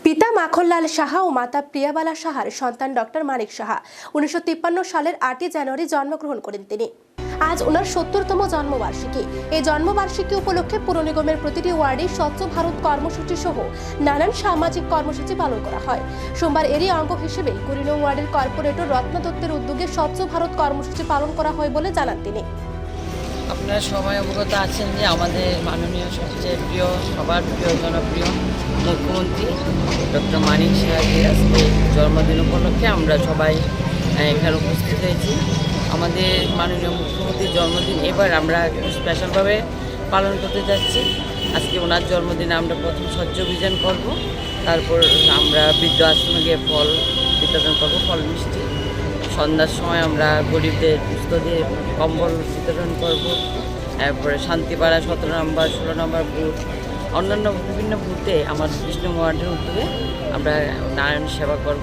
পিতা মাখনলাল সাহা ও মাতা প্রিয়াবালা সাহার সন্তান ডক্টর মানিক সাহা 1953 সালের 8 জানুয়ারি জন্মগ্রহণ করেন তিনি। আজ ওনার 70তম জন্মবার্ষিকী। এই জন্মবার্ষিকী উপলক্ষে পুর নিগমের প্রতিটি ওয়ার্ডে স্বচ্ছ ভারত কর্মসূচি সহ নানান সামাজিক কর্মসূচি পালন করা হয়। সোমবার এরই অঙ্গ হিসেবে 20 নং ওয়ার্ডের কর্পোরেটর রত্না দত্তের উদ্যোগে স্বচ্ছ ভারত কর্মসূচি পালন করা হয় বলে জানান তিনি। আপনারা সবাই অবগত আছেন যে আমাদের মাননীয় সবচেয়ে প্রিয়, সবার প্রিয়, জনপ্রিয় মুখ্যমন্ত্রী ডক্টর মানিক সাহাজির আজকে জন্মদিন উপলক্ষে আমরা সবাই এখানে উপস্থিত হয়েছি। আমাদের মাননীয় মুখ্যমন্ত্রীর জন্মদিন এবার আমরা স্পেশালভাবে পালন করতে যাচ্ছি। আজকে ওনার জন্মদিনে আমরা প্রথম স্বচ্ছ অভিযান করব, তারপর আমরা বৃদ্ধ আশ্রমে গিয়ে ফল বিতরণ করবো, ফল মিষ্টি। সন্ধ্যার সময় আমরা গরিবদের দুস্থদের কম্বল বিতরণ করব। তারপরে শান্তিপাড়া 17 নম্বর 16 নম্বর বুথ, অন্যান্য বিভিন্ন বুথে আমার 20 নং ওয়ার্ডের উদ্যোগে আমরা নারায়ণ সেবা করব।